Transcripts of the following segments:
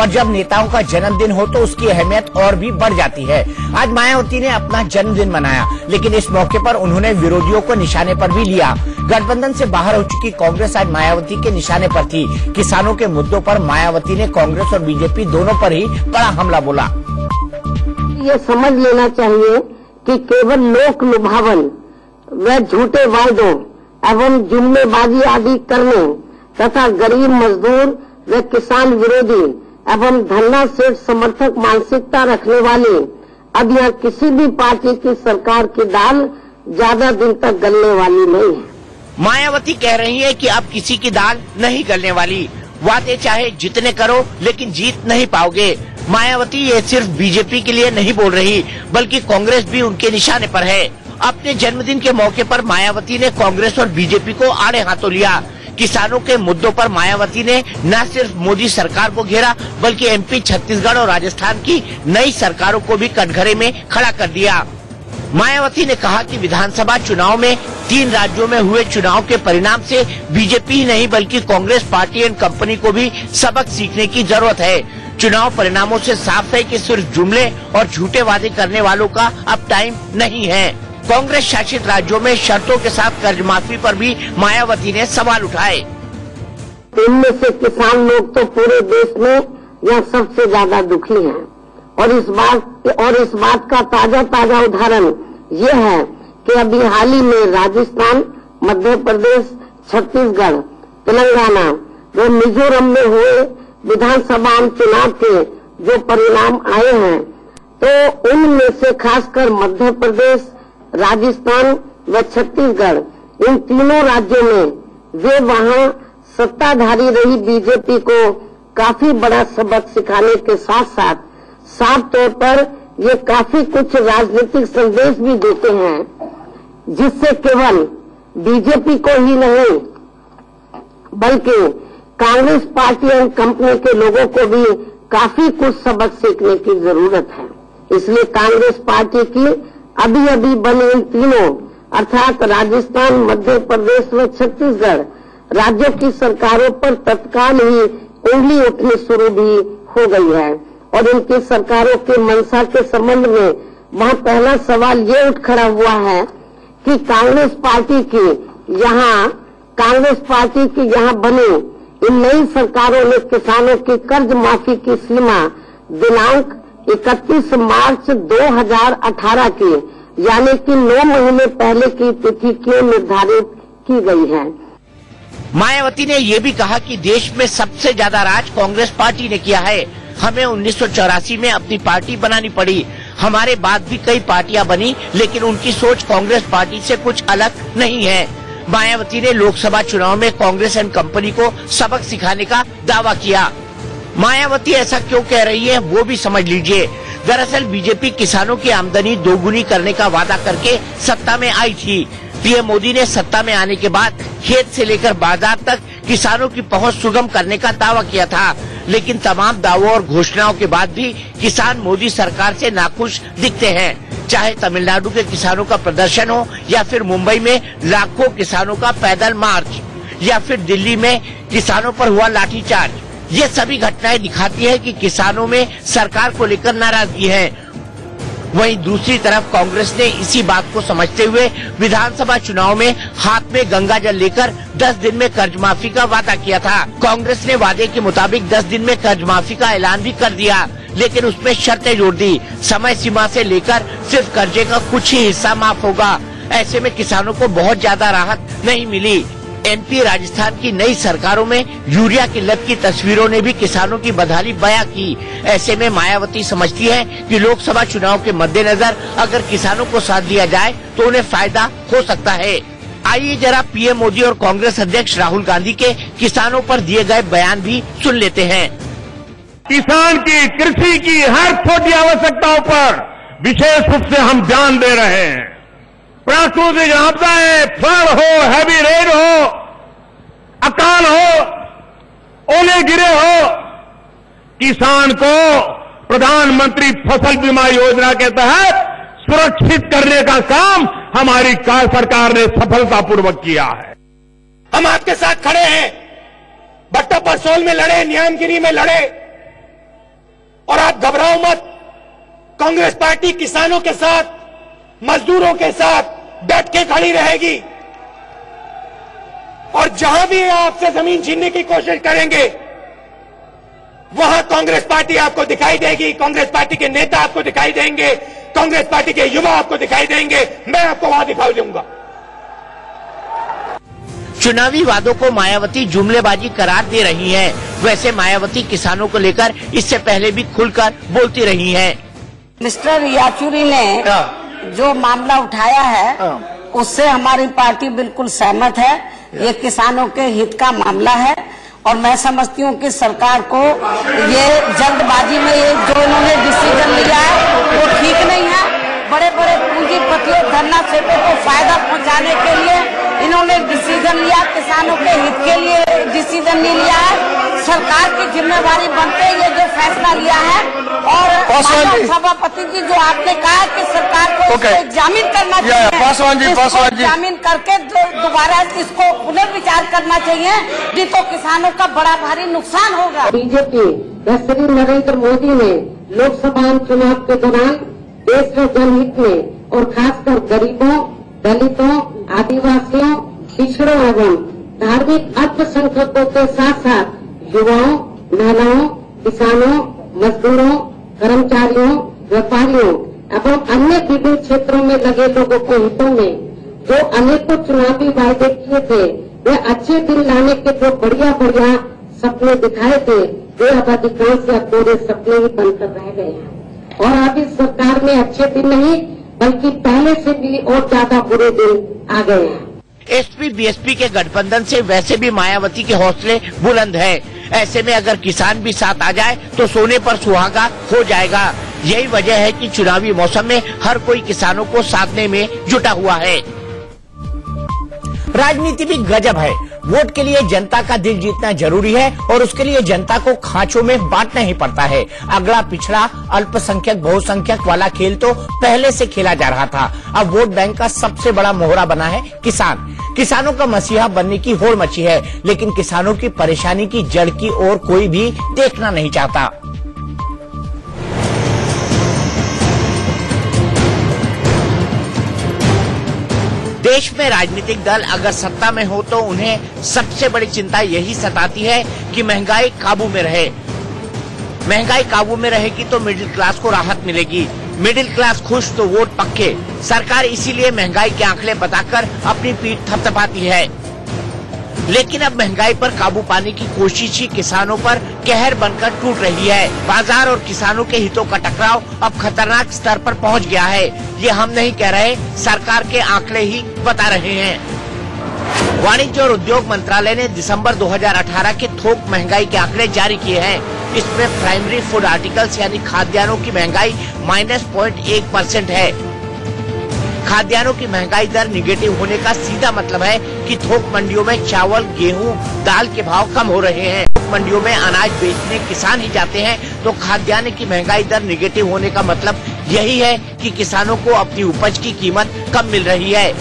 और जब नेताओं का जन्मदिन हो तो उसकी अहमियत और भी बढ़ जाती है। आज मायावती ने अपना जन्मदिन मनाया, लेकिन इस मौके पर उन्होंने विरोधियों को निशाने पर भी लिया। गठबंधन से बाहर हो चुकी कांग्रेस आज मायावती के निशाने पर थी। किसानों के मुद्दों पर मायावती ने कांग्रेस और बीजेपी दोनों पर ही बड़ा हमला बोला। ये समझ लेना चाहिए कि केवल लोक लुभावन व झूठे वायदों एवं जुमलेबाजी आदि करने तथा गरीब मजदूर व किसान विरोधी एवं धन्ना सेठ समर्थक मानसिकता रखने वाले अब यहाँ किसी भी पार्टी की सरकार की दाल ज्यादा दिन तक गलने वाली नहीं है। मायावती कह रही है कि अब किसी की दाल नहीं गलने वाली। वादे चाहे जितने करो लेकिन जीत नहीं पाओगे। मायावती ये सिर्फ बीजेपी के लिए नहीं बोल रही, बल्कि कांग्रेस भी उनके निशाने पर है। अपने जन्मदिन के मौके पर मायावती ने कांग्रेस और बीजेपी को आड़े हाथों लिया। किसानों के मुद्दों पर मायावती ने न सिर्फ मोदी सरकार को घेरा, बल्कि एमपी, छत्तीसगढ़ और राजस्थान की नई सरकारों को भी कटघरे में खड़ा कर दिया। मायावती ने कहा कि विधानसभा चुनाव में 3 राज्यों में हुए चुनाव के परिणाम से बीजेपी ही नहीं बल्कि कांग्रेस पार्टी एंड कंपनी को भी सबक सीखने की जरूरत है। चुनाव परिणामों से साफ है कि सिर्फ जुमले और झूठे वादे करने वालों का अब टाइम नहीं है। कांग्रेस शासित राज्यों में शर्तों के साथ कर्ज माफी पर भी मायावती ने सवाल उठाए। इनमें से किसान लोग तो पूरे देश में यह सबसे ज्यादा दुखी हैं और इस बात का ताजा उदाहरण ये है कि अभी हाल ही में राजस्थान, मध्य प्रदेश, छत्तीसगढ़, तेलंगाना व मिजोरम में हुए विधानसभा चुनाव के जो परिणाम आए हैं, तो उनमें से खासकर मध्य प्रदेश, राजस्थान व छत्तीसगढ़, इन तीनों राज्यों में वे वहां सत्ताधारी रही बीजेपी को काफी बड़ा सबक सिखाने के साथ साथ साफ तौर पर ये काफी कुछ राजनीतिक संदेश भी देते हैं, जिससे केवल बीजेपी को ही नहीं बल्कि कांग्रेस पार्टी और कंपनी के लोगों को भी काफी कुछ सबक सीखने की जरूरत है। इसलिए कांग्रेस पार्टी की अभी बनी इन तीनों अर्थात राजस्थान, मध्य प्रदेश व छत्तीसगढ़ राज्यों की सरकारों पर तत्काल ही उंगली उठनी शुरू भी हो गई है और इनकी सरकारों के मंशा के संबंध में वहां पहला सवाल ये उठ खड़ा हुआ है कि कांग्रेस पार्टी की यहाँ बनी इन नई सरकारों ने किसानों की कर्ज माफी की सीमा दिनांक 31 मार्च 2018 की यानी कि 9 महीने पहले की तिथि क्यों निर्धारित की गई है। मायावती ने ये भी कहा कि देश में सबसे ज्यादा राज कांग्रेस पार्टी ने किया है। हमें 1984 में अपनी पार्टी बनानी पड़ी। हमारे बाद भी कई पार्टियां बनी, लेकिन उनकी सोच कांग्रेस पार्टी से कुछ अलग नहीं है। मायावती ने लोकसभा चुनाव में कांग्रेस एंड कंपनी को सबक सिखाने का दावा किया। मायावती ऐसा क्यों कह रही है वो भी समझ लीजिए। दरअसल बीजेपी किसानों की आमदनी दोगुनी करने का वादा करके सत्ता में आई थी। पीएम मोदी ने सत्ता में आने के बाद खेत से लेकर बाजार तक किसानों की पहुंच सुगम करने का दावा किया था, लेकिन तमाम दावों और घोषणाओं के बाद भी किसान मोदी सरकार से नाखुश दिखते हैं। चाहे तमिलनाडु के किसानों का प्रदर्शन हो या फिर मुंबई में लाखों किसानों का पैदल मार्च या फिर दिल्ली में किसानों पर हुआ लाठीचार्ज, ये सभी घटनाएं दिखाती है कि किसानों में सरकार को लेकर नाराजगी है। वहीं दूसरी तरफ कांग्रेस ने इसी बात को समझते हुए विधानसभा चुनाव में हाथ में गंगा जल लेकर 10 दिन में कर्ज माफी का वादा किया था। कांग्रेस ने वादे के मुताबिक 10 दिन में कर्ज माफी का ऐलान भी कर दिया, लेकिन उसमें शर्तें जोड़ दी। समय सीमा से लेकर सिर्फ कर्जे का कुछ ही हिस्सा माफ होगा। ऐसे में किसानों को बहुत ज्यादा राहत नहीं मिली। एमपी, राजस्थान की नई सरकारों में यूरिया किल्लत की तस्वीरों ने भी किसानों की बदहाली बयां की। ऐसे में मायावती समझती है कि लोकसभा चुनाव के मद्देनजर अगर किसानों को साथ दिया जाए तो उन्हें फायदा हो सकता है। आइए जरा पीएम मोदी और कांग्रेस अध्यक्ष राहुल गांधी के किसानों पर दिए गए बयान भी सुन लेते हैं। किसान की, कृषि की हर छोटी आवश्यकताओं पर विशेष रूप से हम ध्यान दे रहे हैं। प्राकृतिक आपदाएं, फ्लड हो, हैवी रेन हो, अकाल हो, ओले गिरे हो, किसान को प्रधानमंत्री फसल बीमा योजना के तहत सुरक्षित करने का काम हमारी सरकार ने सफलतापूर्वक किया है। हम आपके साथ खड़े हैं। भट्टा परसोल में लड़े, न्यामगिरी में लड़े, घबराओ मत, कांग्रेस पार्टी किसानों के साथ, मजदूरों के साथ डट के खड़ी रहेगी और जहां भी आपसे जमीन छीनने की कोशिश करेंगे वहां कांग्रेस पार्टी आपको दिखाई देगी, कांग्रेस पार्टी के नेता आपको दिखाई देंगे, कांग्रेस पार्टी के युवा आपको दिखाई देंगे, मैं आपको वहां दिखाई दूंगा। चुनावी वादों को मायावती जुमलेबाजी करार दे रही हैं। वैसे मायावती किसानों को लेकर इससे पहले भी खुलकर बोलती रही हैं। मिस्टर याचुरी ने जो मामला उठाया है उससे हमारी पार्टी बिल्कुल सहमत है। ये किसानों के हित का मामला है और मैं समझती हूँ कि सरकार को ये जल्दबाजी में ये जो इन्होंने डिसीजन लिया है वो ठीक नहीं है। बड़े बड़े पूंजीपतियों धरना सेठों को फायदा पहुँचाने के लिए इन्होंने डिसीजन लिया, किसानों के हित के लिए डिसीजन नहीं लिया है। सरकार की जिम्मेवारी बनते ये जो फैसला लिया है और सभापति जी जो आपने कहा कि सरकार को एग्जामिन करना चाहिए, एग्जामिन करके दोबारा इसको पुनर्विचार करना चाहिए, नहीं तो किसानों का बड़ा भारी नुकसान होगा। बीजेपी व श्री नरेंद्र मोदी ने लोकसभा चुनाव के दौरान देश में जनहित में और खासकर गरीबों, दलितों, आदिवासियों, पिछड़ों एवं धार्मिक अल्पसंख्यकों के साथ साथ युवाओं, महिलाओं, किसानों, मजदूरों, कर्मचारियों, व्यापारियों एवं अन्य विभिन्न क्षेत्रों में लगे लोगों के हितों में जो अनेकों चुनावी वायदे किए थे, वे अच्छे दिन लाने के जो बढ़िया बढ़िया सपने दिखाए थे, वे अब अधिकांश या पूरे सपने ही बनकर रह गए हैं और अब इस सरकार में अच्छे दिन नहीं बल्कि पहले से भी और ज्यादा बुरे दिन आ गए हैं। एसपी बीएसपी के गठबंधन से वैसे भी मायावती के हौसले बुलंद है। ऐसे में अगर किसान भी साथ आ जाए तो सोने पर सुहागा हो जाएगा। यही वजह है कि चुनावी मौसम में हर कोई किसानों को साधने में जुटा हुआ है। राजनीति भी गजब है। वोट के लिए जनता का दिल जीतना जरूरी है और उसके लिए जनता को खांचों में बांटना ही पड़ता है। अगला पिछड़ा अल्पसंख्यक बहुसंख्यक वाला खेल तो पहले से खेला जा रहा था। अब वोट बैंक का सबसे बड़ा मोहरा बना है किसान। किसानों का मसीहा बनने की होड़ मची है, लेकिन किसानों की परेशानी की जड़ की ओर कोई भी देखना नहीं चाहता। देश में राजनीतिक दल अगर सत्ता में हो तो उन्हें सबसे बड़ी चिंता यही सताती है कि महंगाई काबू में रहे। महंगाई काबू में रहेगी तो मिडिल क्लास को राहत मिलेगी, मिडिल क्लास खुश तो वोट पक्के। सरकार इसीलिए महंगाई के आंकड़े बताकर अपनी पीठ थपथपाती है, लेकिन अब महंगाई पर काबू पाने की कोशिश ही किसानों पर कहर बनकर टूट रही है। बाजार और किसानों के हितों का टकराव अब खतरनाक स्तर पर पहुंच गया है। ये हम नहीं कह रहे, सरकार के आंकड़े ही बता रहे हैं। वाणिज्य और उद्योग मंत्रालय ने दिसंबर 2018 के थोक महंगाई के आंकड़े जारी किए हैं। इसमें प्राइमरी फूड आर्टिकल्स यानी खाद्यान्नों की महंगाई -0.1% है। खाद्यान्नों की महंगाई दर निगेटिव होने का सीधा मतलब है कि थोक मंडियों में चावल, गेहूं, दाल के भाव कम हो रहे हैं। थोक मंडियों में अनाज बेचने किसान ही जाते हैं, तो खाद्यान्न की महंगाई दर निगेटिव होने का मतलब यही है कि किसानों को अपनी उपज की कीमत कम मिल रही है।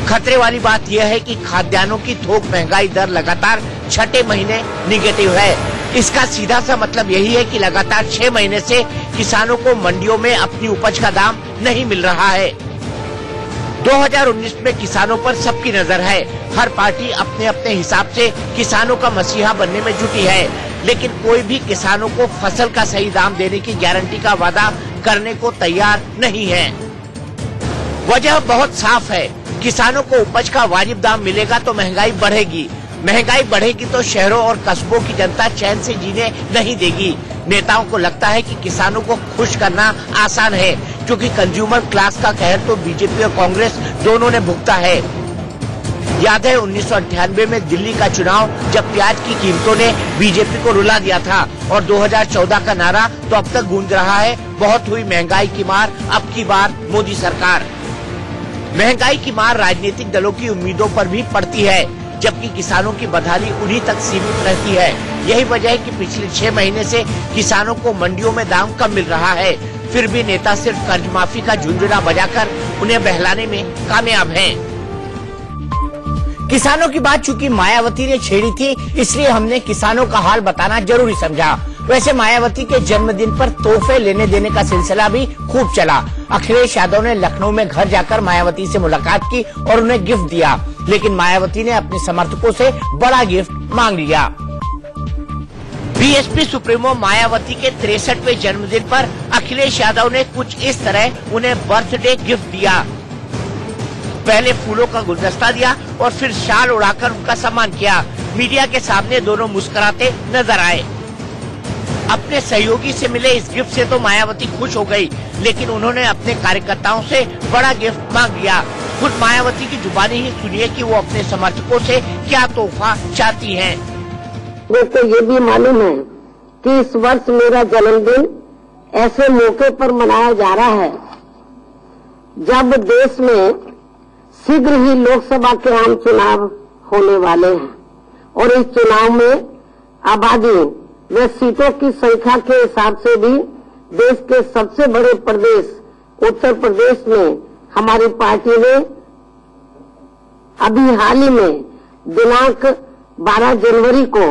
खतरे वाली बात यह है कि खाद्यान्नों की थोक महंगाई दर लगातार छठे महीने निगेटिव है। इसका सीधा सा मतलब यही है कि लगातार 6 महीने से किसानों को मंडियों में अपनी उपज का दाम नहीं मिल रहा है। 2019 में किसानों पर सबकी नजर है। हर पार्टी अपने अपने हिसाब से किसानों का मसीहा बनने में जुटी है, लेकिन कोई भी किसानों को फसल का सही दाम देने की गारंटी का वादा करने को तैयार नहीं है। वजह बहुत साफ है, किसानों को उपज का वाजिब दाम मिलेगा तो महंगाई बढ़ेगी। महंगाई बढ़ेगी तो शहरों और कस्बों की जनता चैन से जीने नहीं देगी। नेताओं को लगता है कि किसानों को खुश करना आसान है, क्योंकि कंज्यूमर क्लास का कहर तो बीजेपी और कांग्रेस दोनों ने भुगता है। याद है 1998 में दिल्ली का चुनाव, जब प्याज की कीमतों ने बीजेपी को रुला दिया था और 2014 का नारा तो अब तक गूंज रहा है, बहुत हुई महंगाई की मार, अब की बार मोदी सरकार। महंगाई की मार राजनीतिक दलों की उम्मीदों पर भी पड़ती है, जबकि किसानों की बदहाली उन्हीं तक सीमित रहती है। यही वजह है कि पिछले 6 महीने से किसानों को मंडियों में दाम कम मिल रहा है, फिर भी नेता सिर्फ कर्ज माफी का झुंझुना बजाकर उन्हें बहलाने में कामयाब हैं। किसानों की बात चूंकि मायावती ने छेड़ी थी, इसलिए हमने किसानों का हाल बताना जरूरी समझा। वैसे मायावती के जन्मदिन पर तोहफे लेने देने का सिलसिला भी खूब चला। अखिलेश यादव ने लखनऊ में घर जाकर मायावती से मुलाकात की और उन्हें गिफ्ट दिया, लेकिन मायावती ने अपने समर्थकों से बड़ा गिफ्ट मांग लिया। बीएसपी सुप्रीमो मायावती के 63वें जन्मदिन पर अखिलेश यादव ने कुछ इस तरह उन्हें बर्थडे गिफ्ट दिया। पहले फूलों का गुलदस्ता दिया और फिर शाल उड़ाकर उनका सम्मान किया। मीडिया के सामने दोनों मुस्कुराते नजर आए। अपने सहयोगी से मिले इस गिफ्ट से तो मायावती खुश हो गई, लेकिन उन्होंने अपने कार्यकर्ताओं से बड़ा गिफ्ट मांग लिया। खुद मायावती की जुबानी ही सुनिए कि वो अपने समर्थकों से क्या तोहफा चाहती हैं। मेरे को ये भी मालूम है कि इस वर्ष मेरा जन्मदिन ऐसे मौके पर मनाया जा रहा है जब देश में शीघ्र ही लोकसभा के आम चुनाव होने वाले हैं और इस चुनाव में आबादी व सीटों की संख्या के हिसाब से भी देश के सबसे बड़े प्रदेश उत्तर प्रदेश में हमारी पार्टी ने अभी हाल ही में दिनांक 12 जनवरी को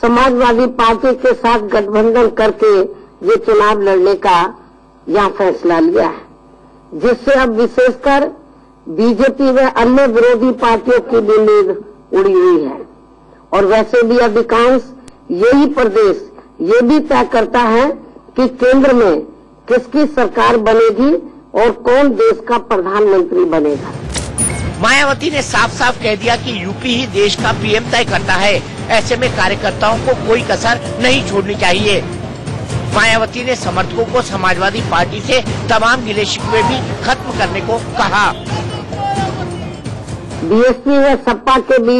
समाजवादी पार्टी के साथ गठबंधन करके ये चुनाव लड़ने का यहाँ फैसला लिया है, जिससे अब विशेषकर बीजेपी व अन्य विरोधी पार्टियों की भी नींद उड़ी हुई है। और वैसे भी अधिकांश यही प्रदेश ये भी तय करता है कि केंद्र में किसकी सरकार बनेगी और कौन देश का प्रधानमंत्री बनेगा। मायावती ने साफ साफ कह दिया कि यूपी ही देश का पीएम तय करता है। ऐसे में कार्यकर्ताओं को कोई कसर नहीं छोड़नी चाहिए। मायावती ने समर्थकों को समाजवादी पार्टी से तमाम गिले शिकवे भी खत्म करने को कहा। बीएसपी व सपा के भी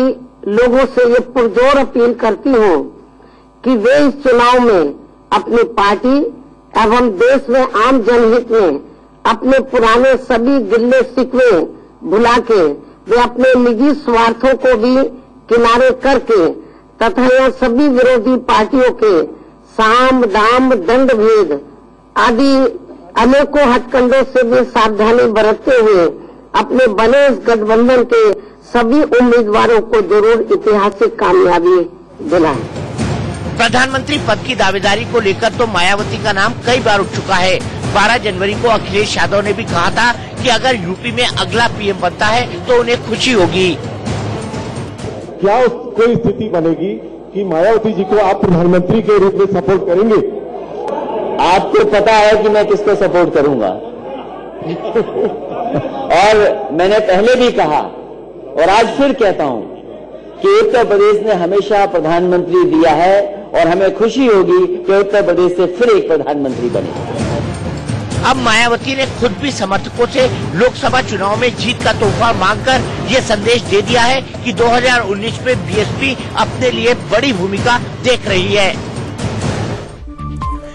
लोगों से ये पुरजोर अपील करती हूँ कि वे इस चुनाव में अपनी पार्टी एवं देश में आम जनहित में अपने पुराने सभी गिले शिकवे भुला के वे अपने निजी स्वार्थों को भी किनारे करके तथा यह सभी विरोधी पार्टियों के साम दाम दंड भेद आदि अनेकों हथकंडों से भी सावधानी बरतते हुए अपने बने इस गठबंधन के सभी उम्मीदवारों को जरूर ऐतिहासिक कामयाबी दिलाएं। प्रधानमंत्री पद की दावेदारी को लेकर तो मायावती का नाम कई बार उठ चुका है। 12 जनवरी को अखिलेश यादव ने भी कहा था कि अगर यूपी में अगला पीएम बनता है तो उन्हें खुशी होगी। क्या कोई स्थिति बनेगी कि मायावती जी को आप प्रधानमंत्री के रूप में सपोर्ट करेंगे? आपको पता है कि मैं किसको सपोर्ट करूंगा और मैंने पहले भी कहा और आज फिर कहता हूं कि उत्तर प्रदेश ने हमेशा प्रधानमंत्री दिया है और हमें खुशी होगी कि उत्तर प्रदेश से फिर एक प्रधानमंत्री बने। अब मायावती ने खुद भी समर्थकों से लोकसभा चुनाव में जीत का तोहफा मांगकर ये संदेश दे दिया है कि 2019 में बीएसपी अपने लिए बड़ी भूमिका देख रही है।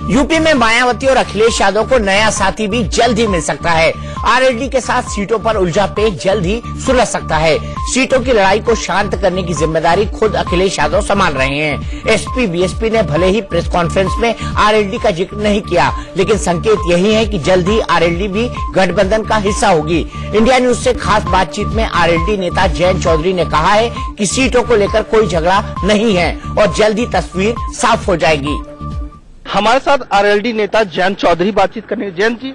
यूपी में मायावती और अखिलेश यादव को नया साथी भी जल्द ही मिल सकता है। आरएलडी के साथ सीटों पर उलझा पेच जल्द ही सुलझ सकता है। सीटों की लड़ाई को शांत करने की जिम्मेदारी खुद अखिलेश यादव संभाल रहे हैं। एसपी बीएसपी ने भले ही प्रेस कॉन्फ्रेंस में आरएलडी का जिक्र नहीं किया, लेकिन संकेत यही है कि जल्द ही आरएलडी भी गठबंधन का हिस्सा होगी। इंडिया न्यूज से खास बातचीत में आरएलडी नेता जयंत चौधरी ने कहा है कि सीटों को लेकर कोई झगड़ा नहीं है और जल्द ही तस्वीर साफ हो जाएगी। हमारे साथ आरएलडी नेता जयंत चौधरी बातचीत करने। जयंत जी,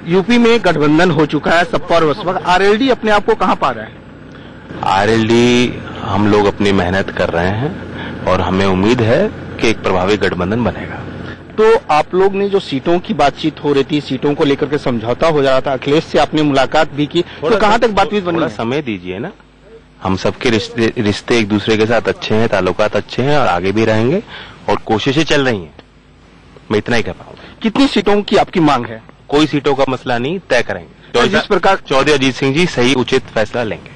यूपी में गठबंधन हो चुका है सपा और बसपा, आरएलडी अपने आप को कहां पा रहा है? आरएलडी हम लोग अपनी मेहनत कर रहे हैं और हमें उम्मीद है कि एक प्रभावी गठबंधन बनेगा। तो आप लोग ने जो सीटों की बातचीत हो रही थी, सीटों को लेकर के समझौता हो रहा था, अखिलेश से आपने मुलाकात भी की, तो कहां तक बातचीत बनी? थोड़ा समय दीजिए ना। हम सबके रिश्ते एक दूसरे के साथ अच्छे हैं, ताल्लुकात अच्छे हैं और आगे भी रहेंगे और कोशिशें चल रही हैं। मैं इतना ही कह पाऊंगा। कितनी सीटों की आपकी मांग है? कोई सीटों का मसला नहीं, तय करेंगे। तो जिस प्रकार चौधरी अजीत सिंह जी सही उचित फैसला लेंगे।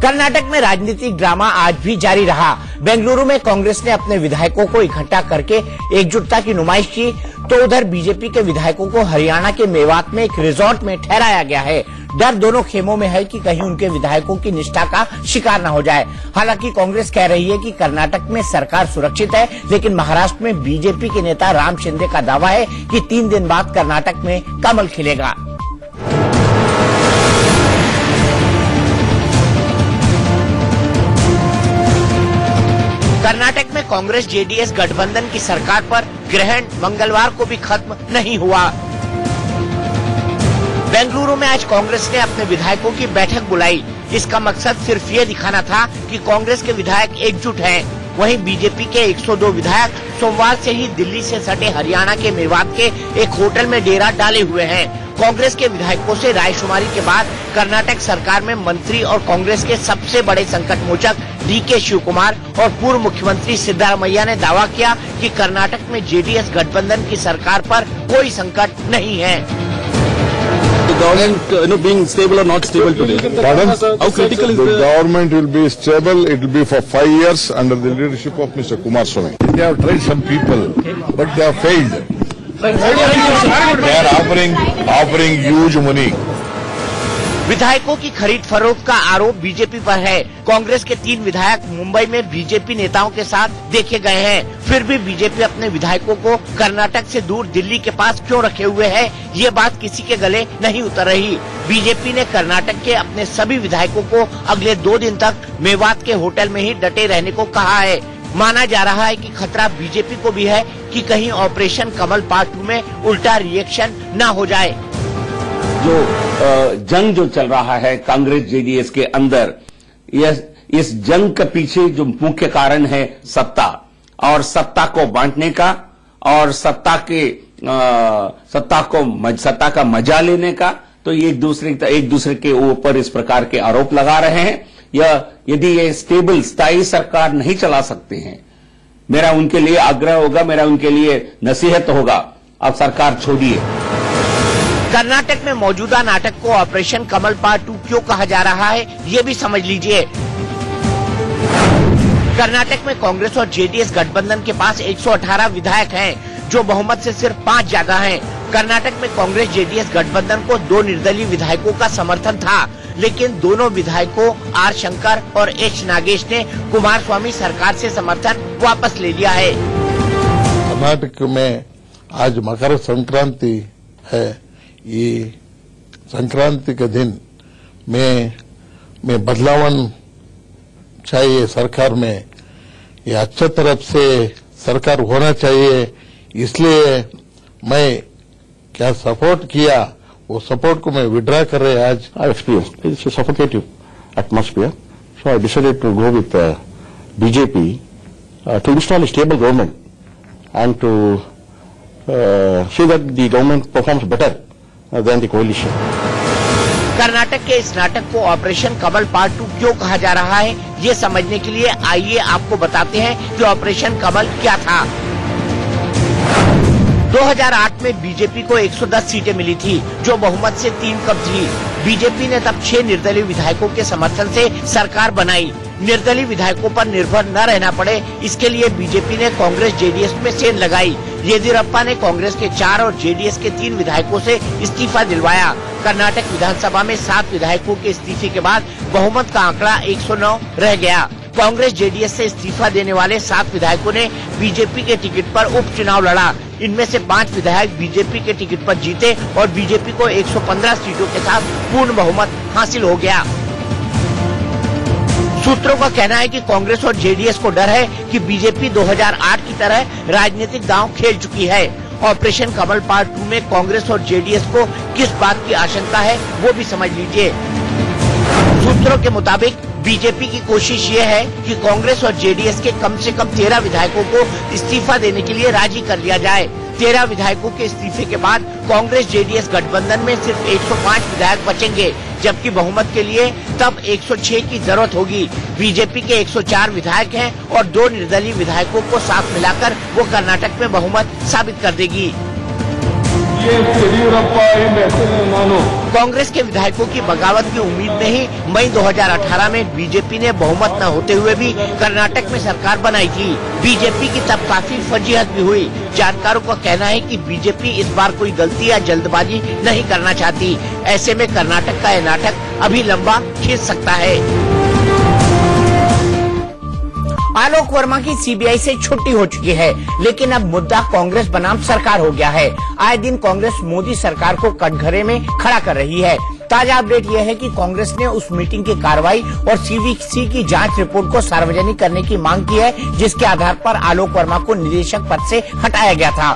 कर्नाटक में राजनीतिक ड्रामा आज भी जारी रहा। बेंगलुरु में कांग्रेस ने अपने विधायकों को इकट्ठा करके एकजुटता की नुमाइश की, तो उधर बीजेपी के विधायकों को हरियाणा के मेवात में एक रिजॉर्ट में ठहराया गया है। डर दोनों खेमों में है कि कहीं उनके विधायकों की निष्ठा का शिकार न हो जाए। हालांकि कांग्रेस कह रही है कि कर्नाटक में सरकार सुरक्षित है, लेकिन महाराष्ट्र में बीजेपी के नेता राम शिंदे का दावा है कि 3 दिन बाद कर्नाटक में कमल खिलेगा। कर्नाटक में कांग्रेस जेडीएस गठबंधन की सरकार पर ग्रहण मंगलवार को भी खत्म नहीं हुआ। बेंगलुरु में आज कांग्रेस ने अपने विधायकों की बैठक बुलाई। इसका मकसद सिर्फ ये दिखाना था कि कांग्रेस के विधायक एकजुट हैं। वहीं बीजेपी के 102 विधायक सोमवार से ही दिल्ली से सटे हरियाणा के मेवात के एक होटल में डेरा डाले हुए हैं। कांग्रेस के विधायकों से रायशुमारी के बाद कर्नाटक सरकार में मंत्री और कांग्रेस के सबसे बड़े संकट मोचक डीके शिवकुमार और पूर्व मुख्यमंत्री सिद्धारमैया ने दावा किया कि कर्नाटक में जेडीएस गठबंधन की सरकार पर कोई संकट नहीं है। The government, being stable or not stable today? Pardon? How critical is the government will be stable. It will be for 5 years under the leadership of Mr. Kumaraswamy. They have tried some people, but they have failed. They are offering huge money. विधायकों की खरीद फरोख्त का आरोप BJP पर है। कांग्रेस के 3 विधायक मुंबई में बीजेपी नेताओं के साथ देखे गए हैं। फिर भी बीजेपी अपने विधायकों को कर्नाटक से दूर दिल्ली के पास क्यों रखे हुए है, ये बात किसी के गले नहीं उतर रही। बीजेपी ने कर्नाटक के अपने सभी विधायकों को अगले 2 दिन तक मेवात के होटल में ही डटे रहने को कहा है। माना जा रहा है कि खतरा बीजेपी को भी है कि कहीं ऑपरेशन कमल पार्ट 2 में उल्टा रिएक्शन न हो जाए। जो जंग जो चल रहा है कांग्रेस जेडीएस के अंदर, इस जंग के पीछे जो मुख्य कारण है सत्ता, और सत्ता को बांटने का और सत्ता का मजा लेने का। तो एक दूसरे के ऊपर इस प्रकार के आरोप लगा रहे हैं। यदि ये स्टेबल स्थायी सरकार नहीं चला सकते हैं, मेरा उनके लिए आग्रह होगा, मेरा उनके लिए नसीहत होगा, अब सरकार छोड़िए। कर्नाटक में मौजूदा नाटक को ऑपरेशन कमल पार्ट 2 क्यों कहा जा रहा है, ये भी समझ लीजिए। कर्नाटक में कांग्रेस और जेडीएस गठबंधन के पास 118 विधायक हैं, जो बहुमत से सिर्फ 5 ज्यादा हैं। कर्नाटक में कांग्रेस जेडीएस गठबंधन को 2 निर्दलीय विधायकों का समर्थन था, लेकिन दोनों विधायकों आर शंकर और एच नागेश ने कुमारस्वामी सरकार से समर्थन वापस ले लिया है। कर्नाटक में आज मकर संक्रांति है। ये संक्रांति के दिन में बदलावन चाहिए सरकार में। ये अच्छे तरफ से सरकार होना चाहिए, इसलिए मैं क्या सपोर्ट किया, वो सपोर्ट को मैं विड्रा कर रहे आज। I experienced it's a suffocating atmosphere, so I decided to go with BJP to install a stable government and to see that the government performs better than the coalition. Karnataka के इस नाटक को operation कमल part 2 क्यों कहा जा रहा है, ये समझने के लिए आइए आपको बताते हैं कि ऑपरेशन कमल क्या था। 2008 में बीजेपी को 110 सीटें मिली थी, जो बहुमत से 3 कम थी। बीजेपी ने तब 6 निर्दलीय विधायकों के समर्थन से सरकार बनाई। निर्दलीय विधायकों पर निर्भर न रहना पड़े, इसके लिए बीजेपी ने कांग्रेस जेडीएस में सेंध लगाई। येदियुरप्पा ने कांग्रेस के 4 और जेडीएस के 3 विधायकों से इस्तीफा दिलवाया। कर्नाटक विधानसभा में 7 विधायकों के इस्तीफे के बाद बहुमत का आंकड़ा 109 रह गया। कांग्रेस जेडीएस से इस्तीफा देने वाले 7 विधायकों ने बीजेपी के टिकट पर उपचुनाव लड़ा। इनमें से 5 विधायक बीजेपी के टिकट पर जीते और बीजेपी को 115 सीटों के साथ पूर्ण बहुमत हासिल हो गया। सूत्रों का कहना है कि कांग्रेस और जेडीएस को डर है कि बीजेपी 2008 की तरह राजनीतिक दांव खेल चुकी है। ऑपरेशन कमल पार्ट 2 में कांग्रेस और जेडीएस को किस बात की आशंका है, वो भी समझ लीजिए। सूत्रों के मुताबिक बीजेपी की कोशिश ये है कि कांग्रेस और जेडीएस के कम से कम 13 विधायकों को इस्तीफा देने के लिए राजी कर लिया जाए। 13 विधायकों के इस्तीफे के बाद कांग्रेस जेडीएस गठबंधन में सिर्फ 105 विधायक बचेंगे, जबकि बहुमत के लिए तब 106 की जरूरत होगी। बीजेपी के 104 विधायक हैं और 2 निर्दलीय विधायकों को साथ मिलाकर वो कर्नाटक में बहुमत साबित कर देगी। कांग्रेस के विधायकों की बगावत की उम्मीद में ही मई 2018 में बीजेपी ने बहुमत न होते हुए भी कर्नाटक में सरकार बनाई थी। बीजेपी की तब काफी फजीहत भी हुई। जानकारों का कहना है कि बीजेपी इस बार कोई गलती या जल्दबाजी नहीं करना चाहती। ऐसे में कर्नाटक का यह नाटक अभी लंबा खींच सकता है। आलोक वर्मा की सीबीआई से छुट्टी हो चुकी है, लेकिन अब मुद्दा कांग्रेस बनाम सरकार हो गया है। आए दिन कांग्रेस मोदी सरकार को कटघरे में खड़ा कर रही है। ताजा अपडेट यह है कि कांग्रेस ने उस मीटिंग की कार्रवाई और सीवीसी की जांच रिपोर्ट को सार्वजनिक करने की मांग की है, जिसके आधार पर आलोक वर्मा को निदेशक पद से हटाया गया था।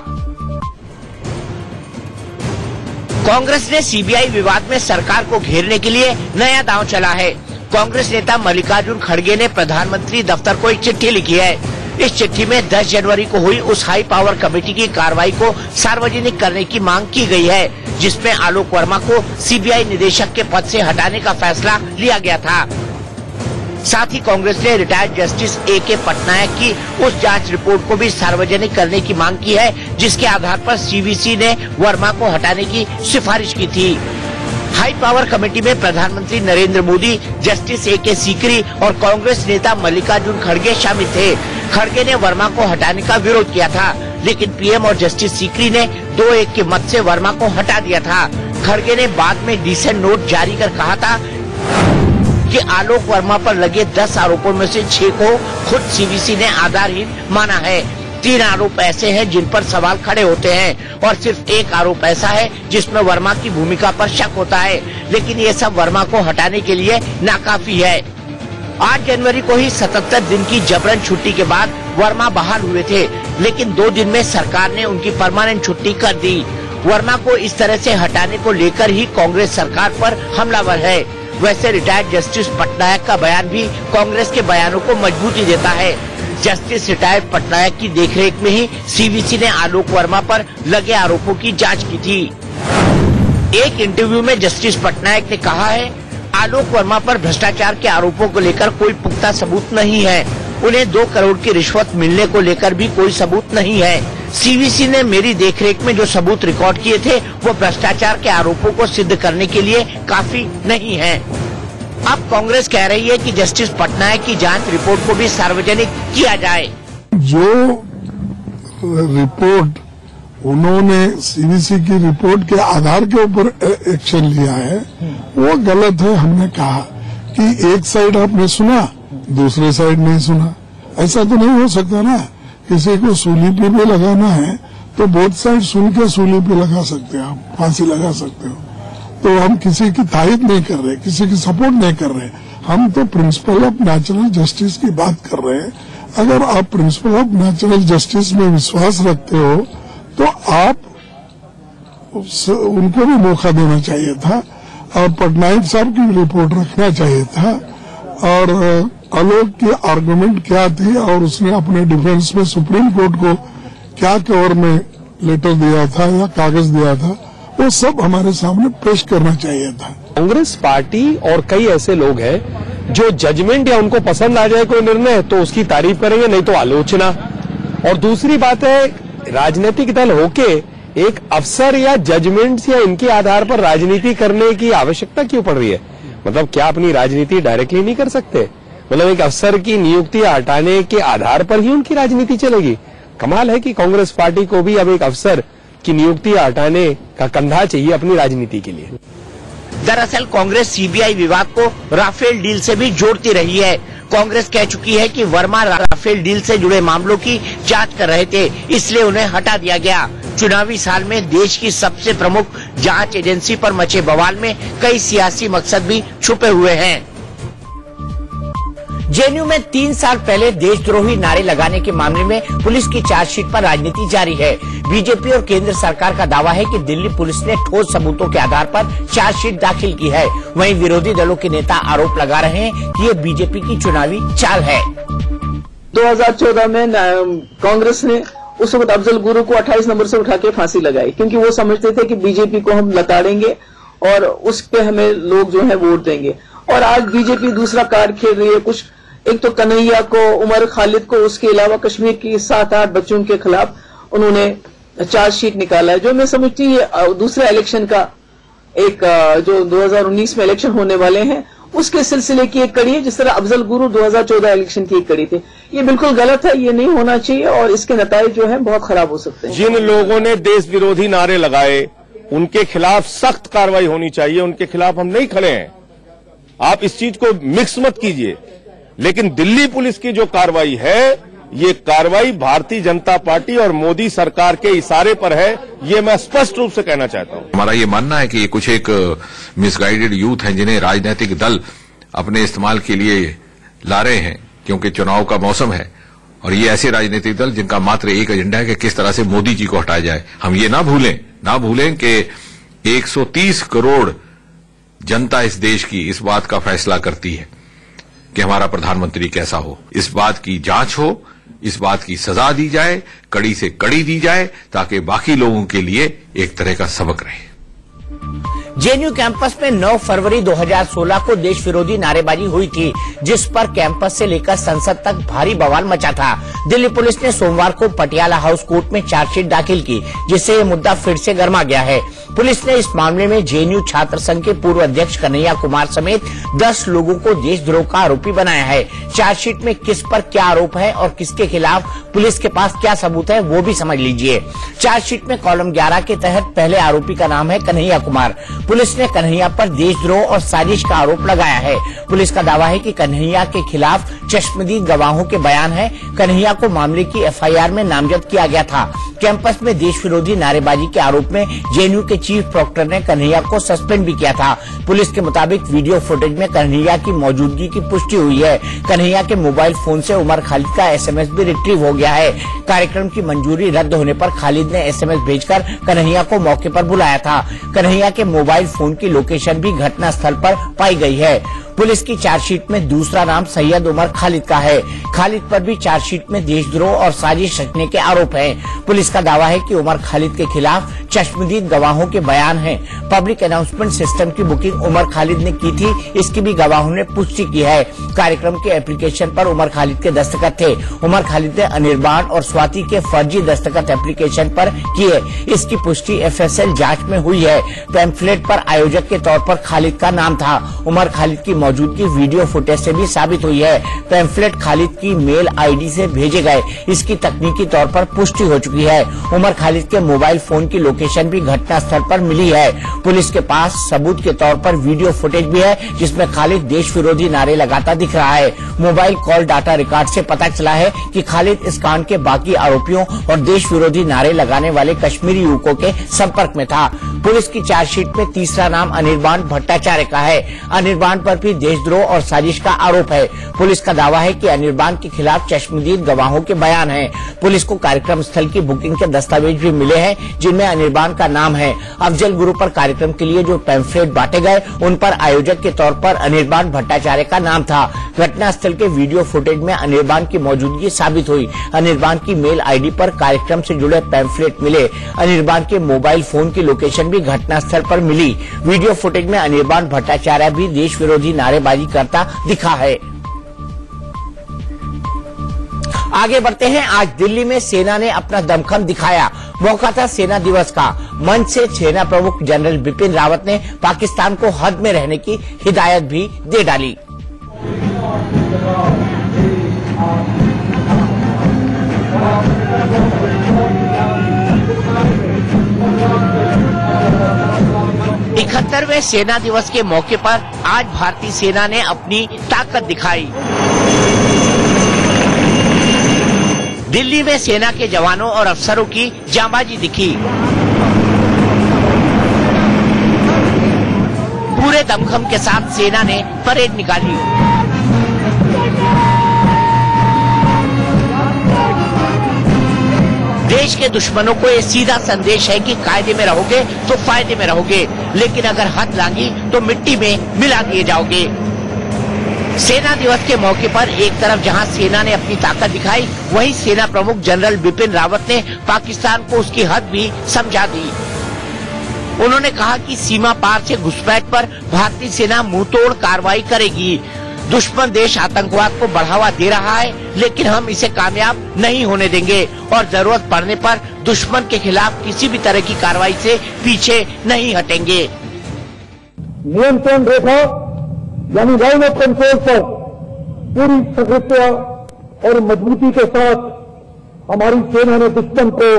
कांग्रेस ने सीबीआई विवाद में सरकार को घेरने के लिए नया दांव चला है। कांग्रेस नेता मल्लिकार्जुन खड़गे ने प्रधानमंत्री दफ्तर को एक चिट्ठी लिखी है। इस चिट्ठी में 10 जनवरी को हुई उस हाई पावर कमेटी की कार्रवाई को सार्वजनिक करने की मांग की गई है, जिसमें आलोक वर्मा को सीबीआई निदेशक के पद से हटाने का फैसला लिया गया था। साथ ही कांग्रेस ने रिटायर्ड जस्टिस A.K. पटनायक की उस जांच रिपोर्ट को भी सार्वजनिक करने की मांग की है, जिसके आधार पर सीवीसी ने वर्मा को हटाने की सिफारिश की थी। हाई पावर कमेटी में प्रधानमंत्री नरेंद्र मोदी, जस्टिस A.K. सीकरी और कांग्रेस नेता मल्लिकार्जुन खड़गे शामिल थे। खड़गे ने वर्मा को हटाने का विरोध किया था, लेकिन पीएम और जस्टिस सीकरी ने 2-1 के मत से वर्मा को हटा दिया था। खड़गे ने बाद में डिसेंट नोट जारी कर कहा था कि आलोक वर्मा पर लगे 10 आरोपों में से 6 को खुद सीवीसी ने आधारहीन माना है। 3 आरोप ऐसे हैं जिन पर सवाल खड़े होते हैं और सिर्फ 1 आरोप ऐसा है जिसमें वर्मा की भूमिका पर शक होता है, लेकिन ये सब वर्मा को हटाने के लिए नाकाफी है। 8 जनवरी को ही 77 दिन की जबरन छुट्टी के बाद वर्मा बहाल हुए थे, लेकिन 2 दिन में सरकार ने उनकी परमानेंट छुट्टी कर दी। वर्मा को इस तरह से हटाने को लेकर ही कांग्रेस सरकार पर हमलावर है। वैसे रिटायर्ड जस्टिस पटनायक का बयान भी कांग्रेस के बयानों को मजबूती देता है। जस्टिस रिटायर्ड पटनायक की देखरेख में ही सीवीसी ने आलोक वर्मा पर लगे आरोपों की जांच की थी। एक इंटरव्यू में जस्टिस पटनायक ने कहा है, आलोक वर्मा पर भ्रष्टाचार के आरोपों को लेकर कोई पुख्ता सबूत नहीं है। उन्हें 2 करोड़ की रिश्वत मिलने को लेकर भी कोई सबूत नहीं है। सीवीसी ने मेरी देखरेख में जो सबूत रिकॉर्ड किए थे वो भ्रष्टाचार के आरोपों को सिद्ध करने के लिए काफी नहीं है। अब कांग्रेस कह रही है कि जस्टिस पटनायक की जांच रिपोर्ट को भी सार्वजनिक किया जाए। जो रिपोर्ट उन्होंने सीवीसी की रिपोर्ट के आधार के ऊपर एक्शन लिया है वो गलत है। हमने कहा कि एक साइड आपने सुना, दूसरे साइड नहीं सुना। ऐसा तो नहीं हो सकता ना। किसी को सूली पे भी लगाना है तो बोथ साइड सुन के सूली पे लगा सकते हो, आप फांसी लगा सकते हो। तो हम किसी की तारीफ नहीं कर रहे, किसी की सपोर्ट नहीं कर रहे, हम तो प्रिंसिपल ऑफ नेचुरल जस्टिस की बात कर रहे हैं। अगर आप प्रिंसिपल ऑफ नेचुरल जस्टिस में विश्वास रखते हो तो आप उनको भी मौका देना चाहिए था और पटनायक साहब की रिपोर्ट रखना चाहिए था। और आलोक की आर्गुमेंट क्या थी और उसने अपने डिफेंस में सुप्रीम कोर्ट को क्या कवर में लेटर दिया था या कागज दिया था, वो सब हमारे सामने पेश करना चाहिए था। कांग्रेस पार्टी और कई ऐसे लोग हैं जो जजमेंट या उनको पसंद आ जाए कोई निर्णय तो उसकी तारीफ करेंगे, नहीं तो आलोचना। और दूसरी बात है, राजनीतिक दल होके एक अफसर या जजमेंट्स या इनके आधार पर राजनीति करने की आवश्यकता क्यों पड़ रही है? मतलब क्या अपनी राजनीति डायरेक्टली नहीं कर सकते? मतलब एक अफसर की नियुक्ति हटाने के आधार पर ही उनकी राजनीति चलेगी? कमाल है कि कांग्रेस पार्टी को भी अब एक अफसर की नियुक्ति हटाने का कंधा चाहिए अपनी राजनीति के लिए। दरअसल कांग्रेस सीबीआई विवाद को राफेल डील से भी जोड़ती रही है। कांग्रेस कह चुकी है कि वर्मा राफेल डील से जुड़े मामलों की जांच कर रहे थे, इसलिए उन्हें हटा दिया गया। चुनावी साल में देश की सबसे प्रमुख जांच एजेंसी पर मचे बवाल में कई सियासी मकसद भी छुपे हुए हैं। जेएनयू में 3 साल पहले देशद्रोही नारे लगाने के मामले में पुलिस की चार्जशीट पर राजनीति जारी है। बीजेपी और केंद्र सरकार का दावा है कि दिल्ली पुलिस ने ठोस सबूतों के आधार पर चार्जशीट दाखिल की है। वहीं विरोधी दलों के नेता आरोप लगा रहे हैं कि ये बीजेपी की चुनावी चाल है। 2014 में कांग्रेस ने उस वक्त अफजल गुरु को 28 नंबर से उठा के फांसी लगाई, क्योंकि वो समझते थे कि बीजेपी को हम लताड़ेंगे और उस पे हमें लोग जो है वोट देंगे। और आज बीजेपी दूसरा कार्ड खेल रही है। कुछ एक तो कन्हैया को, उमर खालिद को, उसके अलावा कश्मीर की 7-8 बच्चों के खिलाफ उन्होंने चार्जशीट निकाला है, जो मैं समझती हूँ दूसरे इलेक्शन का एक जो 2019 में इलेक्शन होने वाले हैं उसके सिलसिले की एक कड़ी है, जिस तरह अफजल गुरु 2014 इलेक्शन की एक कड़ी थी। ये बिल्कुल गलत है, ये नहीं होना चाहिए और इसके नतीजे जो है बहुत खराब हो सकते हैं। जिन लोगों ने देश विरोधी नारे लगाए उनके खिलाफ सख्त कार्रवाई होनी चाहिए, उनके खिलाफ हम नहीं खड़े हैं। आप इस चीज को मिक्स मत कीजिए। लेकिन दिल्ली पुलिस की जो कार्रवाई है ये कार्रवाई भारतीय जनता पार्टी और मोदी सरकार के इशारे पर है, ये मैं स्पष्ट रूप से कहना चाहता हूं। हमारा ये मानना है कि ये कुछ एक मिसगाइडेड यूथ हैं जिन्हें राजनीतिक दल अपने इस्तेमाल के लिए ला रहे हैं, क्योंकि चुनाव का मौसम है और ये ऐसे राजनीतिक दल जिनका मात्र एक एजेंडा है कि किस तरह से मोदी जी को हटाया जाए। हम ये ना भूलें कि 130 करोड़ जनता इस देश की इस बात का फैसला करती है कि हमारा प्रधानमंत्री कैसा हो। इस बात की जांच हो, इस बात की सजा दी जाए, कड़ी से कड़ी दी जाए, ताकि बाकी लोगों के लिए एक तरह का सबक रहे। जेएनयू कैंपस में 9 फरवरी 2016 को देश विरोधी नारेबाजी हुई थी, जिस पर कैंपस से लेकर संसद तक भारी बवाल मचा था। दिल्ली पुलिस ने सोमवार को पटियाला हाउस कोर्ट में चार्जशीट दाखिल की, जिससे ये मुद्दा फिर से गर्मा गया है। पुलिस ने इस मामले में जेएनयू छात्र संघ के पूर्व अध्यक्ष कन्हैया कुमार समेत 10 लोगों को देशद्रोह का आरोपी बनाया है। चार्जशीट में किस पर क्या आरोप है और किसके खिलाफ पुलिस के पास क्या सबूत है, वो भी समझ लीजिए। चार्जशीट में कॉलम 11 के तहत पहले आरोपी का नाम है कन्हैया कुमार। पुलिस ने कन्हैया पर देशद्रोह और साजिश का आरोप लगाया है। पुलिस का दावा है कि कन्हैया के खिलाफ चश्मदीद गवाहों के बयान है। कन्हैया को मामले की एफआईआर में नामजद किया गया था। कैंपस में देश विरोधी नारेबाजी के आरोप में जेएनयू के चीफ प्रोक्टर ने कन्हैया को सस्पेंड भी किया था। पुलिस के मुताबिक वीडियो फुटेज में कन्हैया की मौजूदगी की पुष्टि हुई है। कन्हैया के मोबाइल फोन से उमर खालिद का एसएमएस भी रिट्रीव हो गया है। कार्यक्रम की मंजूरी रद्द होने पर खालिद ने एसएमएस भेजकर कन्हैया को मौके पर बुलाया था। कन्हैया के मोबाइल फोन की लोकेशन भी घटना स्थल पर पाई गई है। पुलिस की चार्जशीट में दूसरा नाम सैयद उमर खालिद का है। खालिद पर भी चार्जशीट में देशद्रोह और साजिश रचने के आरोप हैं। पुलिस का दावा है कि उमर खालिद के खिलाफ चश्मदीद गवाहों के बयान हैं। पब्लिक अनाउंसमेंट सिस्टम की बुकिंग उमर खालिद ने की थी, इसकी भी गवाहों ने पुष्टि की है। कार्यक्रम के एप्लीकेशन पर उमर खालिद के दस्तखत थे। उमर खालिद ने अनिर्बाण और स्वाति के फर्जी दस्तखत एप्लीकेशन पर किए। इसकी पुष्टि एफएसएल जांच में हुई है। पैम्फलेट पर आयोजक के तौर पर खालिद का नाम था। उमर खालिद की मौजूदगी वीडियो फुटेज से भी साबित हुई है। पैम्फलेट खालिद की मेल आईडी से भेजे गए, इसकी तकनीकी तौर पर पुष्टि हो चुकी है। उमर खालिद के मोबाइल फोन की लोकेशन भी घटना स्थल पर मिली है। पुलिस के पास सबूत के तौर पर वीडियो फुटेज भी है, जिसमें खालिद देश विरोधी नारे लगाता दिख रहा है। मोबाइल कॉल डाटा रिकॉर्ड से पता चला है कि खालिद इस कांड के बाकी आरोपियों और देश विरोधी नारे लगाने वाले कश्मीरी युवकों के संपर्क में था। पुलिस की चार्जशीट में तीसरा नाम अनिर्बाण भट्टाचार्य का है। अनिर्बाण पर भी देशद्रोह और साजिश का आरोप है। पुलिस का दावा है कि अनिर्बाण के खिलाफ चश्मदीद गवाहों के बयान हैं। पुलिस को कार्यक्रम स्थल की बुकिंग के दस्तावेज भी मिले हैं, जिनमें अनिर्बाण का नाम है। अफजल गुरु पर कार्यक्रम के लिए जो पैम्फलेट बांटे गए, उन पर आयोजक के तौर पर अनिर्बाण भट्टाचार्य का नाम था। घटना स्थल के वीडियो फुटेज में अनिर्बाण की मौजूदगी साबित हुई। अनिर्बाण की मेल आईडी पर कार्यक्रम से जुड़े पैम्फलेट मिले। अनिर्बाण के मोबाइल फोन की लोकेशन भी घटना स्थल पर मिली। वीडियो फुटेज में अनिर्बाण भट्टाचार्य भी देश विरोधी नारेबाजी करता दिखा है। आगे बढ़ते हैं। आज दिल्ली में सेना ने अपना दमखम दिखाया। मौका था सेना दिवस का। मंच से सेना प्रमुख जनरल बिपिन रावत ने पाकिस्तान को हद में रहने की हिदायत भी दे डाली। इकहत्तरवें सेना दिवस के मौके पर आज भारतीय सेना ने अपनी ताकत दिखाई। दिल्ली में सेना के जवानों और अफसरों की जांबाजी दिखी। पूरे दमखम के साथ सेना ने परेड निकाली। देश के दुश्मनों को ये सीधा संदेश है कि कायदे में रहोगे तो फायदे में रहोगे, लेकिन अगर हद लांगी तो मिट्टी में मिला दिए जाओगे। सेना दिवस के मौके पर एक तरफ जहां सेना ने अपनी ताकत दिखाई, वहीं सेना प्रमुख जनरल बिपिन रावत ने पाकिस्तान को उसकी हद भी समझा दी। उन्होंने कहा कि सीमा पार से घुसपैठ पर भारतीय सेना मुंहतोड़ कार्रवाई करेगी। दुश्मन देश आतंकवाद को बढ़ावा दे रहा है, लेकिन हम इसे कामयाब नहीं होने देंगे और जरूरत पड़ने पर दुश्मन के खिलाफ किसी भी तरह की कार्रवाई से पीछे नहीं हटेंगे। नियंत्रण रेखा यानी लाइन ऑफ कंट्रोल पर पूरी सशक्तता और मजबूती के साथ हमारी सेना ने दुश्मन को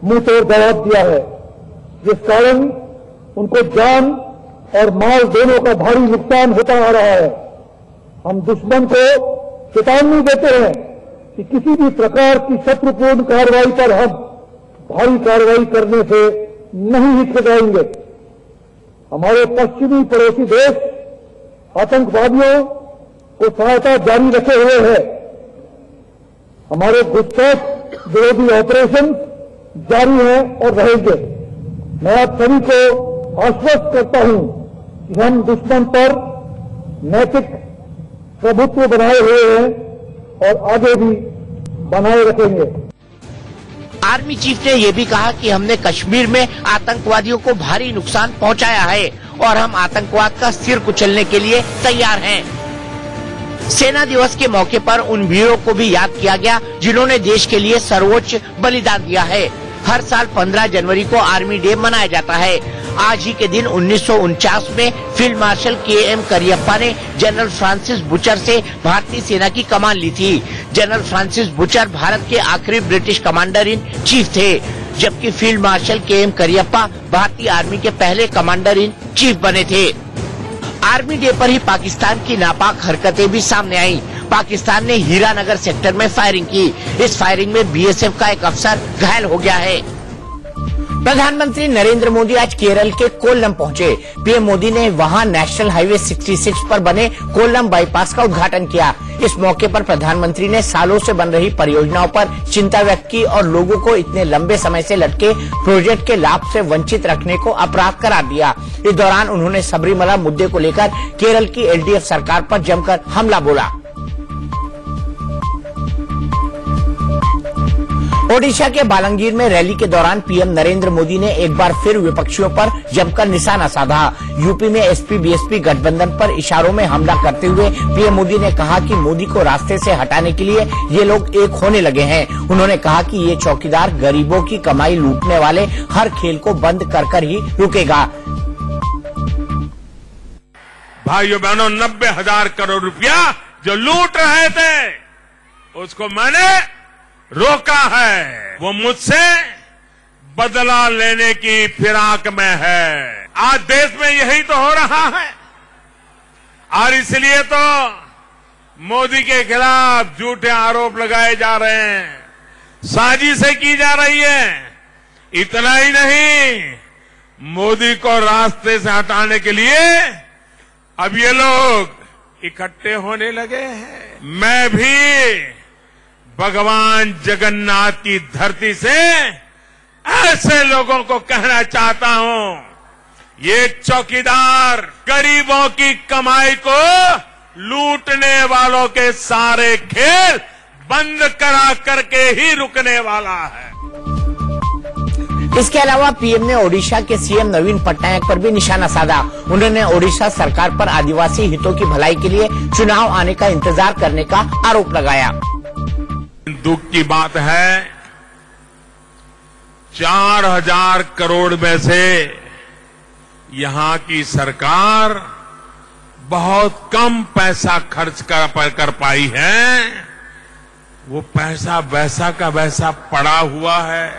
मुंहतोड़ जवाब दिया है, जिस कारण उनको जान और माल दोनों का भारी नुकसान होता आ रहा है। हम दुश्मन को चेतावनी देते हैं कि किसी भी प्रकार की शत्रुपूर्ण कार्रवाई पर हम भारी कार्रवाई करने से नहीं हिचकिचाएंगे। हमारे पश्चिमी पड़ोसी देश आतंकवादियों को सहायता जारी रखे हुए है। हमारे घुसपैठ विरोधी ऑपरेशन जारी है और रहेंगे। मैं आप सभी को आश्वस्त करता हूं कि हम दुश्मन पर नैतिक प्रभुत्व बनाए हुए हैं और आगे भी बनाए रखेंगे। आर्मी चीफ ने ये भी कहा कि हमने कश्मीर में आतंकवादियों को भारी नुकसान पहुंचाया है और हम आतंकवाद का सिर कुचलने के लिए तैयार हैं। सेना दिवस के मौके पर उन वीरों को भी याद किया गया जिन्होंने देश के लिए सर्वोच्च बलिदान दिया है। हर साल 15 जनवरी को आर्मी डे मनाया जाता है। आज ही के दिन 1949 में फील्ड मार्शल के.एम. करियप्पा ने जनरल फ्रांसिस बुचर से भारतीय सेना की कमान ली थी। जनरल फ्रांसिस बुचर भारत के आखिरी ब्रिटिश कमांडर इन चीफ थे, जबकि फील्ड मार्शल के.एम. करियप्पा भारतीय आर्मी के पहले कमांडर इन चीफ बने थे। आर्मी डे पर ही पाकिस्तान की नापाक हरकतें भी सामने आईं। पाकिस्तान ने हीरानगर सेक्टर में फायरिंग की। इस फायरिंग में बीएसएफ का एक अफसर घायल हो गया है। प्रधानमंत्री नरेंद्र मोदी आज केरल के कोल्लम पहुंचे। पीएम मोदी ने वहां नेशनल हाईवे 66 पर बने कोल्लम बाईपास का उद्घाटन किया। इस मौके पर प्रधानमंत्री ने सालों से बन रही परियोजनाओं पर चिंता व्यक्त की और लोगों को इतने लंबे समय से लटके प्रोजेक्ट के लाभ से वंचित रखने को अपराध करार दिया। इस दौरान उन्होंने सबरीमला मुद्दे को लेकर केरल की एलडीएफ सरकार पर जमकर हमला बोला। ओडिशा के बालंगीर में रैली के दौरान पीएम नरेंद्र मोदी ने एक बार फिर विपक्षियों पर जमकर निशाना साधा। यूपी में एसपी बीएसपी गठबंधन पर इशारों में हमला करते हुए पीएम मोदी ने कहा कि मोदी को रास्ते से हटाने के लिए ये लोग एक होने लगे हैं। उन्होंने कहा कि ये चौकीदार गरीबों की कमाई लूटने वाले हर खेल को बंद कर ही रुकेगा। भाइयों बहनों, 90,000 करोड़ रुपया जो लूट रहे थे उसको मैंने रोका है। वो मुझसे बदला लेने की फिराक में है। आज देश में यही तो हो रहा है और इसलिए तो मोदी के खिलाफ झूठे आरोप लगाए जा रहे हैं, साजिशें की जा रही है। इतना ही नहीं, मोदी को रास्ते से हटाने के लिए अब ये लोग इकट्ठे होने लगे हैं। मैं भी भगवान जगन्नाथ की धरती से ऐसे लोगों को कहना चाहता हूं, ये चौकीदार गरीबों की कमाई को लूटने वालों के सारे खेल बंद करा करके ही रुकने वाला है। इसके अलावा पीएम ने ओडिशा के सीएम नवीन पटनायक पर भी निशाना साधा। उन्होंने ओडिशा सरकार पर आदिवासी हितों की भलाई के लिए चुनाव आने का इंतजार करने का आरोप लगाया। दुख की बात है 4,000 करोड़ में से यहां की सरकार बहुत कम पैसा खर्च कर पाई है। वो पैसा वैसा का वैसा पड़ा हुआ है।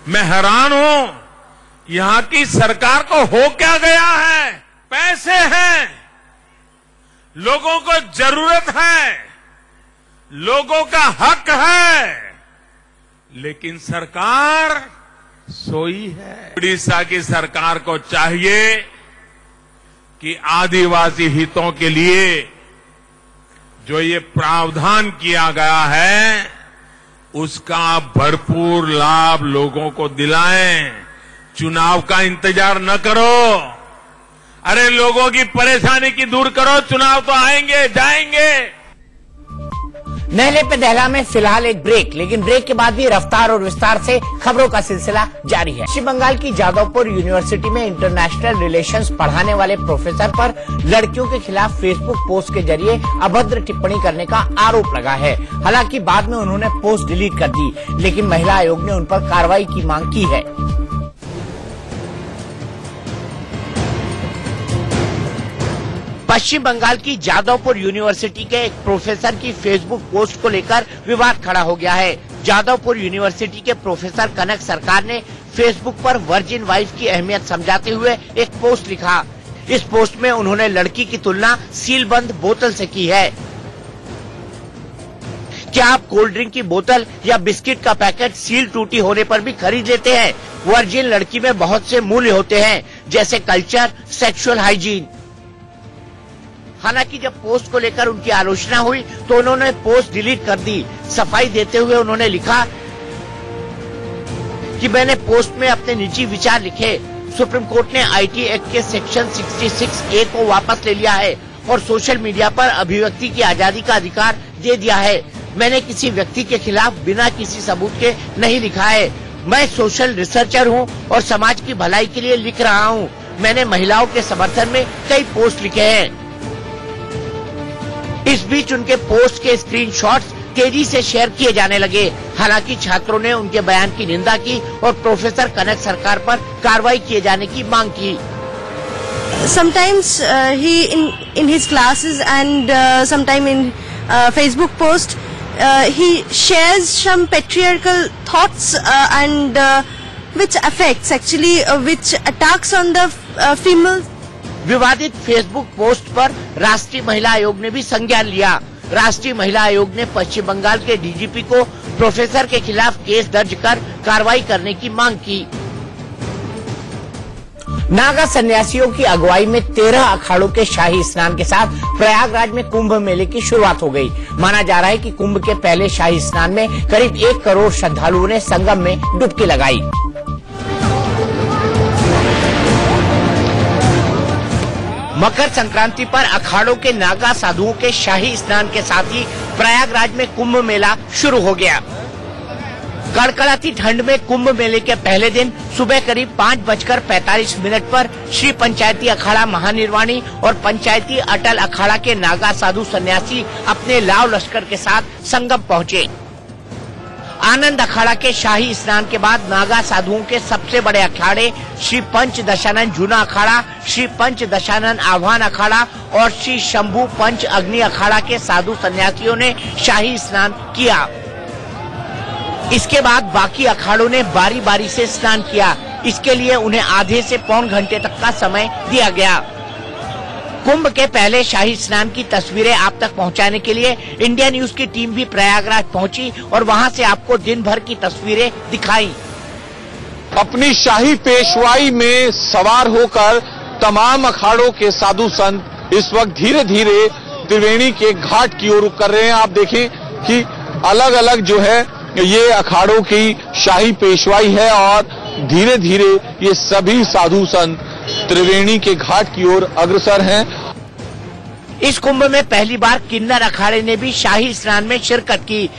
मैं हैरान हूं, यहां की सरकार को हो क्या गया है? पैसे हैं, लोगों को जरूरत है, लोगों का हक है, लेकिन सरकार सोई है। उड़ीसा की सरकार को चाहिए कि आदिवासी हितों के लिए जो ये प्रावधान किया गया है उसका भरपूर लाभ लोगों को दिलाएं। चुनाव का इंतजार न करो। अरे लोगों की परेशानी की दूर करो, चुनाव तो आएंगे जाएंगे। नहले पे दहला में फिलहाल एक ब्रेक, लेकिन ब्रेक के बाद भी रफ्तार और विस्तार से खबरों का सिलसिला जारी है। पश्चिम बंगाल की जादवपुर यूनिवर्सिटी में इंटरनेशनल रिलेशंस पढ़ाने वाले प्रोफेसर पर लड़कियों के खिलाफ फेसबुक पोस्ट के जरिए अभद्र टिप्पणी करने का आरोप लगा है। हालांकि बाद में उन्होंने पोस्ट डिलीट कर दी, लेकिन महिला आयोग ने उन पर कार्रवाई की मांग की है। पश्चिम बंगाल की जादवपुर यूनिवर्सिटी के एक प्रोफेसर की फेसबुक पोस्ट को लेकर विवाद खड़ा हो गया है। जादवपुर यूनिवर्सिटी के प्रोफेसर कनक सरकार ने फेसबुक पर वर्जिन वाइफ की अहमियत समझाते हुए एक पोस्ट लिखा। इस पोस्ट में उन्होंने लड़की की तुलना सीलबंद बोतल से की है। क्या आप कोल्ड ड्रिंक की बोतल या बिस्किट का पैकेट सील टूटी होने पर भी खरीद लेते हैं? वर्जिन लड़की में बहुत से मूल्य होते हैं, जैसे कल्चर, सेक्सुअल हाइजीन। हालांकि जब पोस्ट को लेकर उनकी आलोचना हुई तो उन्होंने पोस्ट डिलीट कर दी। सफाई देते हुए उन्होंने लिखा कि मैंने पोस्ट में अपने निजी विचार लिखे। सुप्रीम कोर्ट ने आईटी एक्ट के सेक्शन 66A को वापस ले लिया है और सोशल मीडिया पर अभिव्यक्ति की आजादी का अधिकार दे दिया है। मैंने किसी व्यक्ति के खिलाफ बिना किसी सबूत के नहीं लिखा है। मैं सोशल रिसर्चर हूं और समाज की भलाई के लिए लिख रहा हूं। मैंने महिलाओं के समर्थन में कई पोस्ट लिखे हैं। इस बीच उनके पोस्ट के स्क्रीनशॉट्स तेजी से शेयर किए जाने लगे। हालांकि छात्रों ने उनके बयान की निंदा की और प्रोफेसर कनक सरकार पर कार्रवाई किए जाने की मांग की। Sometimes he in his classes and sometime in Facebook post he shares some patriarchal thoughts and which affects actually which attacks on the female. विवादित फेसबुक पोस्ट पर राष्ट्रीय महिला आयोग ने भी संज्ञान लिया। राष्ट्रीय महिला आयोग ने पश्चिम बंगाल के डीजीपी को प्रोफेसर के खिलाफ केस दर्ज कर कार्रवाई करने की मांग की। नागा सन्यासियों की अगुवाई में 13 अखाड़ों के शाही स्नान के साथ प्रयागराज में कुंभ मेले की शुरुआत हो गई। माना जा रहा है कि कुंभ के पहले शाही स्नान में करीब 1 करोड़ श्रद्धालुओं ने संगम में डुबकी लगाई। मकर संक्रांति पर अखाड़ों के नागा साधुओं के शाही स्नान के साथ ही प्रयागराज में कुंभ मेला शुरू हो गया। कड़कड़ाती ठंड में कुंभ मेले के पहले दिन सुबह करीब 5:45 पर श्री पंचायती अखाड़ा महानिर्वाणी और पंचायती अटल अखाड़ा के नागा साधु सन्यासी अपने लाव लश्कर के साथ संगम पहुँचे। आनंद अखाड़ा के शाही स्नान के बाद नागा साधुओं के सबसे बड़े अखाड़े श्री पंच दशानन जूना अखाड़ा, श्री पंच दशानन आह्वान अखाड़ा और श्री शंभू पंच अग्नि अखाड़ा के साधु सन्यासियों ने शाही स्नान किया। इसके बाद बाकी अखाड़ों ने बारी बारी से स्नान किया। इसके लिए उन्हें आधे से पौन घंटे तक का समय दिया गया। कुंभ के पहले शाही स्नान की तस्वीरें आप तक पहुंचाने के लिए इंडिया न्यूज की टीम भी प्रयागराज पहुंची और वहां से आपको दिन भर की तस्वीरें दिखाई। अपनी शाही पेशवाई में सवार होकर तमाम अखाड़ों के साधु संत इस वक्त धीरे धीरे त्रिवेणी के घाट की ओर रुख कर रहे हैं। आप देखें कि अलग अलग जो है ये अखाड़ों की शाही पेशवाई है और धीरे धीरे ये सभी साधु संत त्रिवेणी के घाट की ओर अग्रसर हैं। इस कुंभ में पहली बार किन्नर अखाड़े ने भी शाही स्नान में शिरकत की।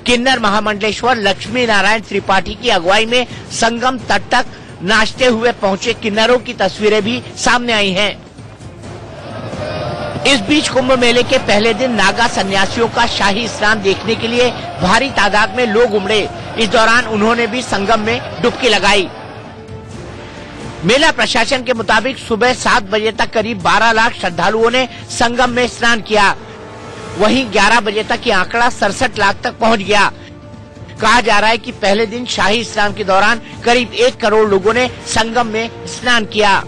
किन्नर महामंडलेश्वर लक्ष्मी नारायण त्रिपाठी की अगुवाई में संगम तट तक नाचते हुए पहुंचे किन्नरों की तस्वीरें भी सामने आई हैं। इस बीच कुंभ मेले के पहले दिन नागा सन्यासियों का शाही स्नान देखने के लिए भारी तादाद में लोग उमड़े। इस दौरान उन्होंने भी संगम में डुबकी लगाई। मेला प्रशासन के मुताबिक सुबह 7 बजे तक करीब 12 लाख श्रद्धालुओं ने संगम में स्नान किया। वहीं 11 बजे तक ये आंकड़ा 67 लाख तक पहुंच गया। कहा जा रहा है कि पहले दिन शाही स्नान के दौरान करीब 1 करोड़ लोगों ने संगम में स्नान किया।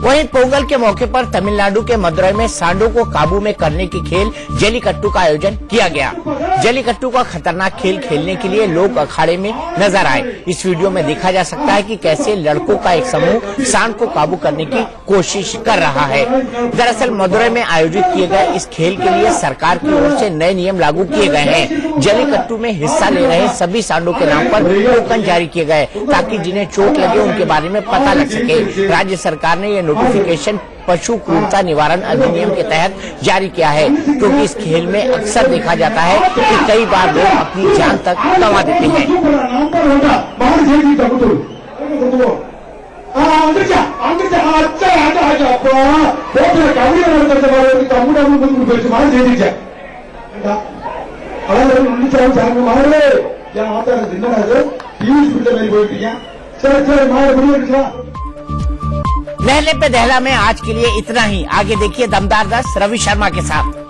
वहीं पोंगल के मौके पर तमिलनाडु के मदुरई में सांडों को काबू में करने की खेल जलीकट्टू का आयोजन किया गया। जलीकट्टू का खतरनाक खेल खेलने के लिए लोग अखाड़े में नजर आए। इस वीडियो में देखा जा सकता है कि कैसे लड़कों का एक समूह सांड को काबू करने की कोशिश कर रहा है। दरअसल मदुरई में आयोजित किए गए इस खेल के लिए सरकार की ओर से नए नियम लागू किए गए हैं। जलीकट्टू में हिस्सा ले रहे सभी सांडों के नाम पर टोकन जारी किए गए ताकि जिन्हें चोट लगे उनके बारे में पता लग सके। राज्य सरकार ने ये नोटिफिकेशन पशु क्रूरता निवारण अधिनियम के तहत जारी किया है, क्योंकि इस खेल में अक्सर देखा जाता है कि कई बार लोग अपनी जान तक गंवा देते हैं। नहले पे दहला में आज के लिए इतना ही। आगे देखिए दमदार 10 रवि शर्मा के साथ।